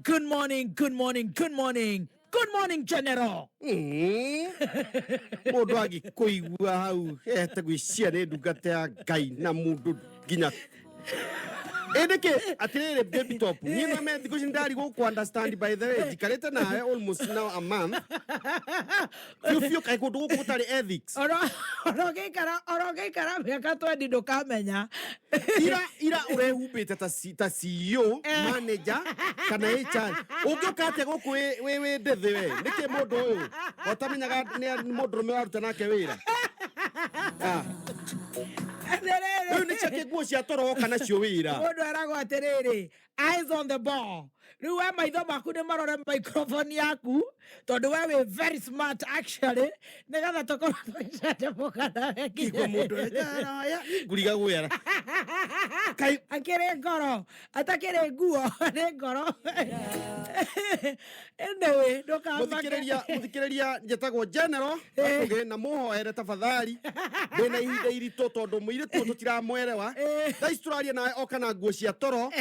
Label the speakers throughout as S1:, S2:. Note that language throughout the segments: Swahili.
S1: Good morning, good morning, good morning. Good morning, General.
S2: Mundu agikuigua hau etagwiciria ni ndungata ya Ngai na mundu nginya Edeke atirere baby top ni no me thiko ndari go understand by the way jikarete nawe almost now a month you kai ko do ko tari ethics
S1: Orogeikara miaka 20 ndukamenya
S2: ira urehubite ta CEO manager kana HR ungioka ate guku we ndethe we niki mundu uyu otamenyaga ni mundu me waruta nake wira Rĩu nĩ cia kĩguo cia toro kana cio wĩra.
S1: Mũndũ aragwo atĩrĩrĩ, eyes on the ball. Rĩu we maitho maku nĩ marore microphone yaku tondũ we wĩ very smart actually nĩgetha tũkorwo tũgĩcanjamũka nawe
S2: Kĩguo mũndũ nguriga gwĩra.
S1: Akĩrĩ ngoro atakĩrĩ nguo nĩ ngoro. Anyway,
S2: Mũthikĩrĩria njĩtagwo General akũgĩ na mũhoere tafadhali ndĩna ihinda iritũ tondũ mũirĩtu tũtiramwerewa thaa ici tũraria nawe oka na nguo cia toro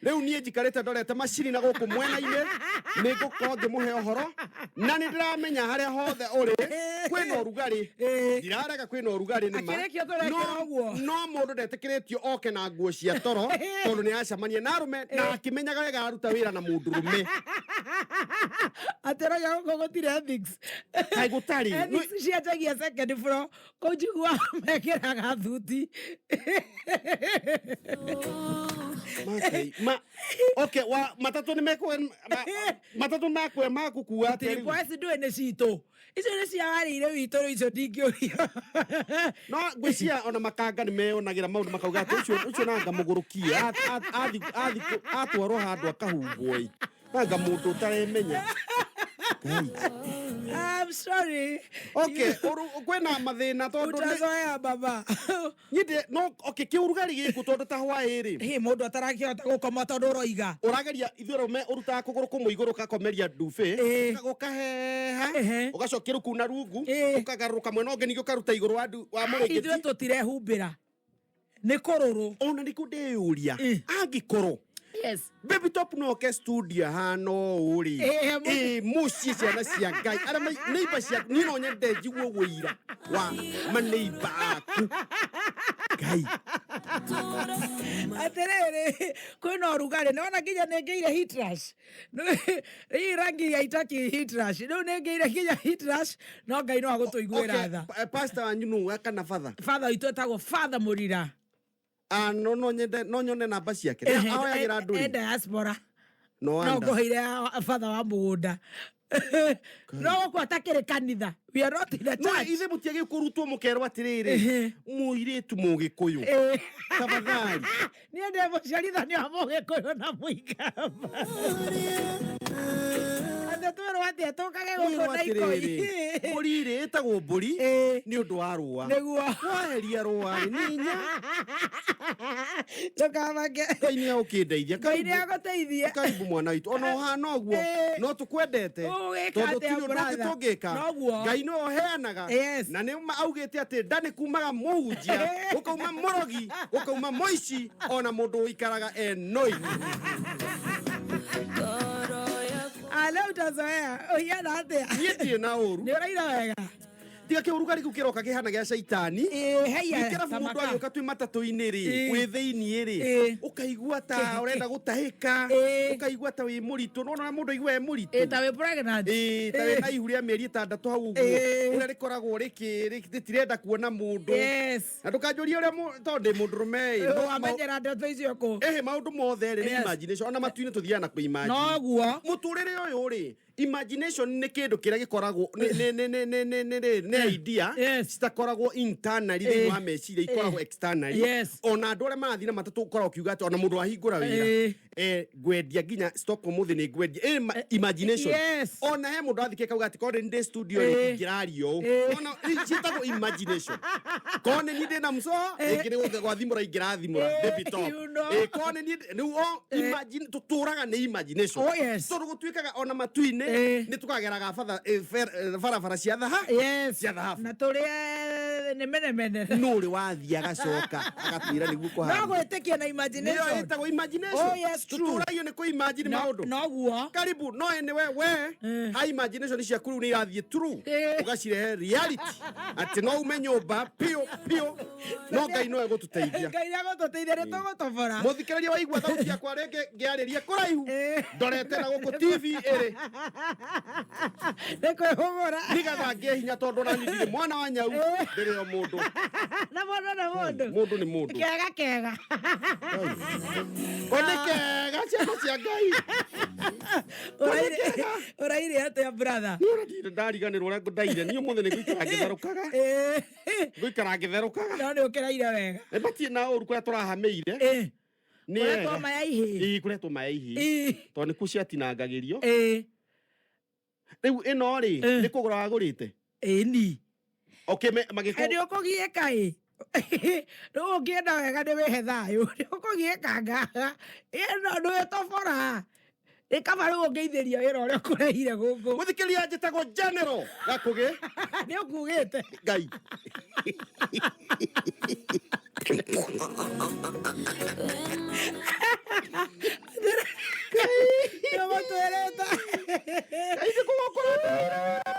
S2: rĩu niĩ njikarĩte ndorete macini na gũkũ mwena-inĩ nĩ ngũkorwo ngĩmũhe ũhoro na nĩ ndĩramenya harĩa hothe ũrĩ kwĩna ũrugarĩ ndirarega kwĩna ũrugarĩ no mũndũ ndetĩkĩrĩtio oke na nguo cia toro tondũ nĩ acemania na arũme na akĩmenyaga wega aruta wĩra na mũndũrũme
S1: atĩra gũkũ gũtirĩ ethics
S2: kaĩ gũtarĩ
S1: ethics cianjagia second floor kũu njiguaga mekĩraga thuti
S2: Okay, matatu matatu makwe makukua
S1: atĩrĩ boys ndũĩ nĩ citũ icio nĩ ciagarĩire witũ rĩu icio ndingĩũria
S2: no ngwĩcia ona makanga nĩ meonagĩra maũndũ makauga atĩ ũcio nanga mũgũrũkia atwarwo handũ akahumbwo nanga mũndũ ũtaremenya
S1: I'm sorry.
S2: Okay, kwena mathina tondu
S1: utazoea baba.
S2: Nyite no okay kiurugari giku tondu ta hwairi.
S1: Mundu atarakihota gukoma tondu uroiga.
S2: Urageria ithuero me uruta kuguru kumũ iguru kakomeria ndufe ukagukaheha ugacokera kuna rungu ukagaruka mwena ũngĩ ningĩ ukaruta iguru wa mũrĩngĩti.
S1: Ithuĩ tũtirehumbĩra nĩ kũrũrũ
S2: ona nĩ kũndĩũria angĩkorwo
S1: yes
S2: baby top no ke studio hano uri muci ciana cia Ngai ara neighbor cia ni no nyende njiguo wĩira wa maneighbor aku Ngai
S1: atĩrĩrĩ kwĩna ũrugarĩ nĩwona nginya nĩngĩire heat rash rĩ rangi ya itaki heat rash rĩu nĩngĩire nginya heat rash no Ngai no agũtũiguĩra tha
S2: pastor wanyu nũ kana father
S1: witũ etagwo Father Mũrira
S2: no nyone namba ciake ahoyagira nduri
S1: diaspora
S2: no
S1: ngohire father wa mũgũnda no kwa takĩrĩ kanitha we are not in the church
S2: no ithe mũtiage kũrutwo mũkerwo atĩrĩrĩ mũirĩtu mũgĩkũyũ tafadhali
S1: niĩ ndĩ mũciarithania wa mũgĩkũyũ na mũikamba twĩrwo atĩa tũkage gũkũ na ikoi
S2: mũrĩ ĩtagwo mbũri nĩ ũndũ wa rũa
S1: nĩguo
S2: waheria rũa nĩnya
S1: tũkamake
S2: Ngai nĩ ũkĩndeithia
S1: Ngai nĩ agũteithie
S2: karibu mwana witũ ona ũhana ũguo no tũkwendete tondũ tũngĩka Ngai no ũheanaga na nĩ augĩte atĩ nda nĩ kumaga mũhunjia gũkauma mũrogi gũkauma mũici ona mũndũ ũikaraga enoi
S1: leo utazoea yana atia
S2: niĩ na ũru
S1: nĩ ũraira wega
S2: tiga kĩurugari kĩu kĩroka kĩhana gĩa caitani kĩrabu mũndũ agĩũka twĩ matatũ-inĩ rĩ wĩ thĩiniĩ rĩ ũkaigua ta ũrenda gũtahĩka ũkaigua ta wĩ mũritũ no na mũndũ aigua mũritũ
S1: ta wĩ pregnant
S2: ta wĩ na ihu rĩa mĩeri 6 hau ũguo ũrĩa rĩkoragwo rĩtirenda kuona mũndũ na ndũkanjũrie ũrĩa tondũ ndĩ mũndũrũme
S1: wamenyera ndeto icio kũ
S2: maũndũ mothe rĩ nĩ imagination ona matu-inĩ tũthiaga na kwĩimagine
S1: noguo
S2: mũtũrĩre ũyũ rĩ imagination nĩ kĩndũ kĩrĩa gĩkoragwo nĩ idea citakoragwo internally thĩinĩ wa meciria ikoragwo externally ona andũ arĩa marathiĩ na matatũ ũkoragwo ũkiuga atĩ ona mũndũ wahingũra wĩra ngwendia nginya stock mũthĩ nĩ ngwendia imagination ona he mũndũ athikĩ kauga atĩ korwo ndĩ studio ingĩrario ona ciĩtagwo imagination korwo nĩ niĩ ndĩna mco rĩngĩ nĩ gwathimũra ingĩrathimũra baby top korwo nĩ niĩ rĩu tũtũraga nĩ imagination tondũ gũtuĩkaga ona matu-inĩ nĩ tũkageraga barabara cia thahabu
S1: na tũrĩa nĩ menemene
S2: no ũrĩ wathiĩ agacoka agatwĩra nĩguo kũhana
S1: no gwĩtĩkia na imagination
S2: nĩyo ĩtagwo imagination
S1: That's true.
S2: Tuturayo ni ku imagine maundu.
S1: No guo.
S2: Karibu no anyway we. Ha imagination cia kuru ni irathie true. Ugacirehe reality. Ati no umenyumba pio. No Ngai no egututeithia.
S1: Ngai egututeithia ni tugutobora.
S2: Muthikiriria waigua thauti yakwa rege ngiariria kuraihu. Ndorete na guku TV iri.
S1: Nikwihumura.
S2: Nigatha ngihinya tondu na nindire mwana wa nyau ndiri o mundu.
S1: Na mundu.
S2: Mundu ni mundu.
S1: Kega.
S2: Kega cia Ngai.
S1: Uraire atia brother.
S2: Ndirire ndariganirwo uria ndaire ni umuthe ni guikara ngitherukaga. Guikara ngitherukaga.
S1: No ni ukiraire wega.
S2: Ebatie na uru kuria turahameire. Ni
S1: kuretwo mayaihi.
S2: Kuretwo mayaihi. To ni kuciatinangagirio. Riu ino ri ni kugura wagurite.
S1: Ni.
S2: Okay magiko.
S1: Ndio kugieka no ngienda wega ni wihe thayu. Ndio kugiekanga. Ino ndu tofora. Ikaba riu ngeithiria wira uria kureire guku.
S2: Muthikiria njitagwo general gakugi.
S1: Ni ukugite.
S2: Ngai.
S1: Yo matuereta.
S2: Kaisi kugokora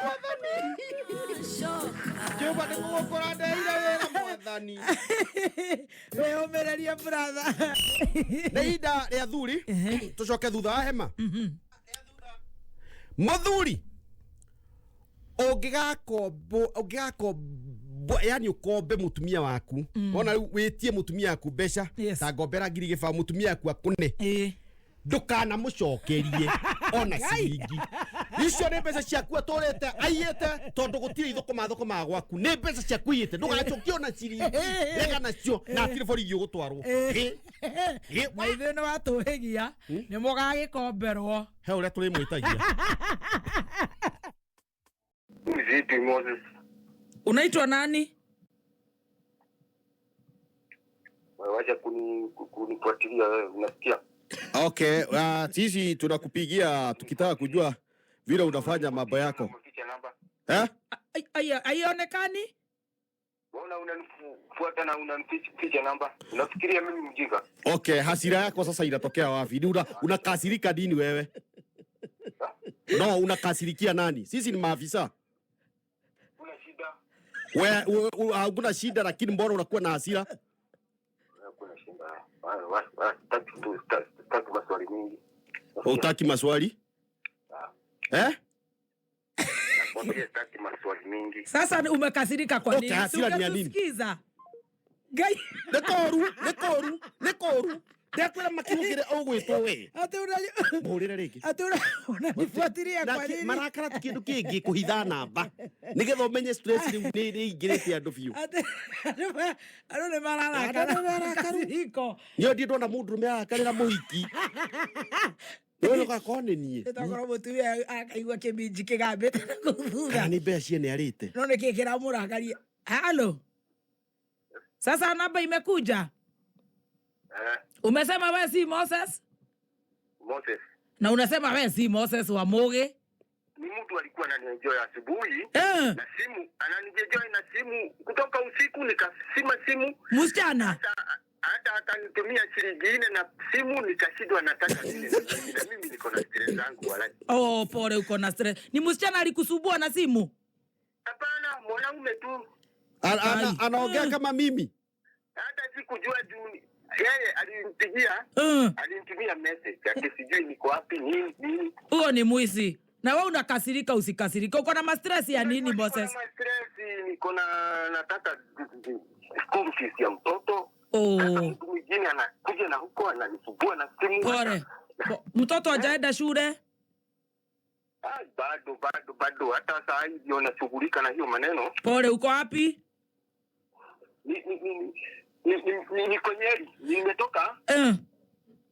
S2: mwathani. Jehova ni kugokora ndeire wira mwathani.
S1: We omereria brother.
S2: Neida ria thuri. Tucoke thutha wa hema. Muthuri. Ungigakombo yani ukombe mutumia waku. Ona witie mutumia waku mbeca. Ta ngombera ngiri giba mutumia waku akune. Ndukana mucokerie ona ciringi. Icio ni mbeca ciaku aturite aiyete tondu gutire ithukuma gwaku. Ni mbeca ciaku iyite ndugacokie ona ciringi. Rega nacio na atire borithi ugutwarwo.
S1: Maithe no atuhigia ni mugagikomberwo.
S2: He uria turi mwitagia.
S3: Vipi Moses?
S1: Unaitwa nani?
S3: Wacha kunifuatilia wewe, unasikia?
S2: Okay, sisi tunakupigia tukitaka kujua vile unafanya mambo yako.
S1: Aionekani?
S3: Mbona unanifuata na unanificha namba? Unafikiria mimi mjinga?
S2: Okay, hasira yako sasa inatokea wapi? Unakasirika nini wewe? No, unakasirikia nani? Sisi ni maafisa.
S3: Una shida?
S2: Wewe hakuna shida lakini mbona unakuwa na hasira?
S3: Kuna shida. Taki maswali mingi.
S2: Hutaki maswali?
S3: Nakwambia taki maswali mingi.
S1: Sasa umekasirika kwa nini?
S2: Okay, hasira ni ya nini?
S1: Sikiza. Gai.
S2: Nekoru. Ndakora makirugire ogwitwo we.
S1: Ate unali.
S2: Murire rigi.
S1: Ate unanifuatilia kwa nini?
S2: Marakara tukindu kingi kuhitha namba. Nigetho menye stress ni ingirite andu biu.
S1: Ate arone marara kasiriko.
S2: Nio ndi ndona mundu me akarira muhiki. Wewe gakone nie.
S1: Ndakora mutumia akaigua kibinji kigambite kuthutha.
S2: Ni mbeca ciene arite.
S1: No nikikira murakaria. Halo. Sasa namba imekuja. Umesema wewe si Moses?
S3: Moses.
S1: Na unasema wewe si Moses wa Moge?
S3: Ni mtu alikuwa ananienjoy asubuhi na simu, ananienjoy na simu kutoka usiku nikasima simu.
S1: Msichana.
S3: Hata akanitumia shilingi 4 na simu nikashindwa nataka nini. Na mimi niko na stress zangu wala.
S1: Oh, pole uko na stress. Ni msichana alikusubua na simu?
S3: Hapana, mwanaume tu.
S2: Anaongea kama mimi.
S3: Hata sikujua juu yeye alinipigia, alinitumia message ati sijui niko wapi nini.
S1: Huo ni mwizi. Na wewe unakasirika usikasirika. Uko na stress ya nini Moses?
S3: Niko na stress, niko na nataka school fees ya mtoto. Mtu mwingine anakuja na huko ananisumbua na simu.
S1: Pole. Mtoto hajaenda shule?
S3: Bado hata saa hii ndio nashughulika na hiyo maneno.
S1: Pole, uko wapi?
S3: Niko Nyeri. Nimetoka.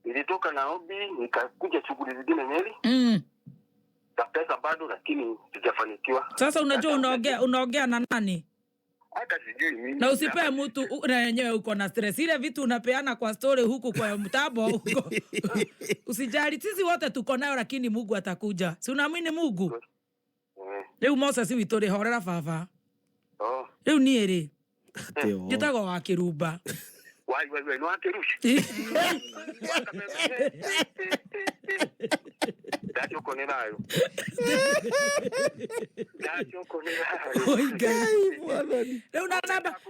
S3: Nilitoka Nairobi nikakuja shughuli zingine Nyeri. Pesa bado lakini sijafanikiwa.
S1: Sasa unajua unaongea na nani?
S3: Hata sijui mimi.
S1: Na usipe mtu na yenyewe uko na stress. Ile vitu unapeana kwa story huku kwa mtabo huko. Usijali, sisi wote tuko nayo lakini Mungu atakuja. Si unaamini Mungu? Leo Moses witore horera baba. Leo ni eri. Gitago wa Kiruba.
S3: Wai no akerushi. Dacho konerayo.
S1: Oi Ngai. Rĩu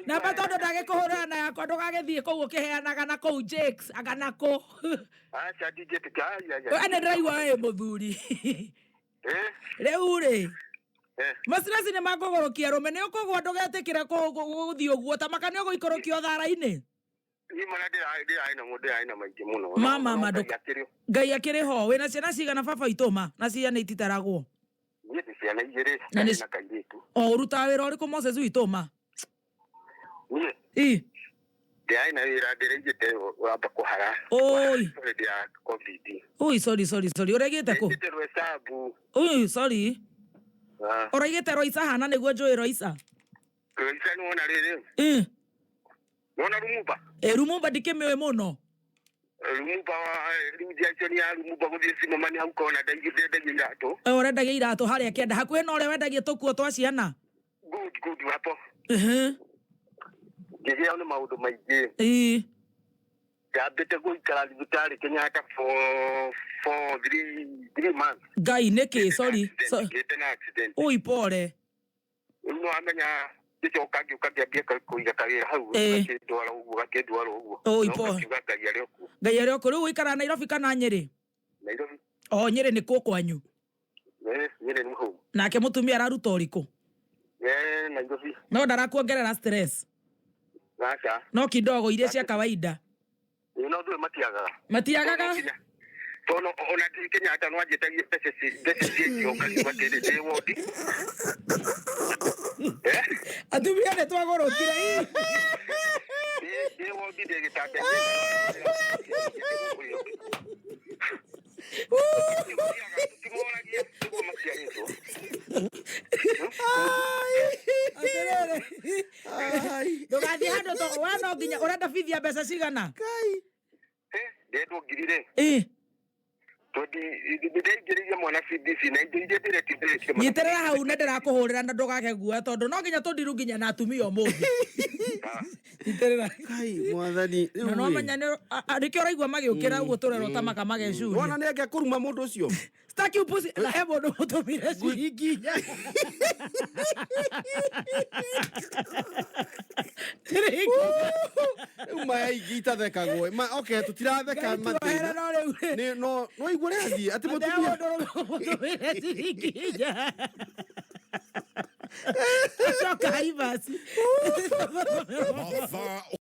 S1: na batondo ndagĩkũhũrĩra na yakwa ndũgagĩthiĩ kũu ũkĩheanaga na kũu Jakes agana kũ.
S3: Acha DJ tikaya.
S1: Ane ndĩraigua wĩ mũthuri. Rĩu rĩ. Macirasi nĩ makũgũrũkia rũme nĩ ũkũgwa ndũgetĩkĩre gũthiĩ ũguo ta maka nĩ ũgũikũrũkio thara-inĩ.
S3: Ni mara ndĩraina mũndũ aina maingĩ mũno.
S1: Mama mandũ. Ngai akĩrĩ ho wĩna ciana cigana baba itũma na ciana ititaragwo.
S3: Niĩ ciana igĩrĩ na kairĩtu.
S1: Ũrutaga wĩra ũrĩkũ Moses itũma?
S3: Niĩ. Ndĩraina wĩra ndĩraigĩte wamba kũhara.
S1: Oi.
S3: Ya COVID.
S1: Oi sorry. Ũraigĩte kũ?
S3: Ndĩraigĩte Rwesabu.
S1: Oi sorry. Ũraigĩte Roisa hana nĩguo njũĩ Roisa.
S3: Roisa nĩ wona rĩrĩ. Wona Lumumba.
S1: Lumumba ndikĩmĩũĩ mũno.
S3: Lumumba Jackson ya Lumumba gũthiĩ Simamani hau kona ndaigĩte iratũ.
S1: Ũrendagia iratũ harĩa kĩanda hakuhĩ na ũrĩa wendagia tũkuo twa ciana.
S3: Good hapo. Ngĩgĩa nĩ maũndũ maingĩ. Ngambĩte gũikara thibitarĩ Kenyatta for 3 months.
S1: Ngai nĩkĩ sorry.
S3: Ngĩte na accident.
S1: Oi pole.
S3: No amenya ndicoka ngĩambia kũiga kawĩra hau gakĩndwara ũguo.
S1: Oi pole. Ngai arĩ okũ rĩu ũikara Nairobi kana Nyĩrĩ?
S3: Nairobi.
S1: Nyĩrĩ nĩ kũ kwanyu?
S3: Nyĩrĩ nĩ hau.
S1: Nake mũtumia araruta ũrĩkũ?
S3: Nairobi.
S1: No ndarakuongerera stress?
S3: Aca.
S1: No kidogo iria cia kawaida.
S3: No ndũĩ
S1: matiagaga?
S3: Tono ona Kenyatta no anjĩtagia mbeca ciĩkĩoka cibatĩrĩte wodi.
S1: Atumia nĩ twagũrũkire.
S3: Wodi ndĩgĩtande.
S1: Ndũgathiĩ handũ to we no nginya ũrenda bithi ya mbeca cigana?
S3: Ndendwo ngirire. Ndĩraingĩrĩria mwana CDC na indo iria ndĩretithĩtie.
S1: Nyitĩrĩra hau nĩ ndĩrakũhũrĩra na ndũgake guoya tondũ no nginya tũndiru nginya na atumia ũmũthĩ. Nyitĩrĩra.
S2: Kai mwathani.
S1: Na no menya nĩkĩo ũraigua magĩũkĩra ũguo tũrerwo ta maka mageciria.
S2: Wona nĩ angĩkũruma mũndũ ũcio.
S1: Staki upuzi na he mũndũ mũtũmire ciringi 4.
S2: Maya igita thekagwo. Okay tutiratheka mathĩna. No igũre athi ati mũtumia.
S1: Mũtũmire ciringi 4. Acoka ibasi.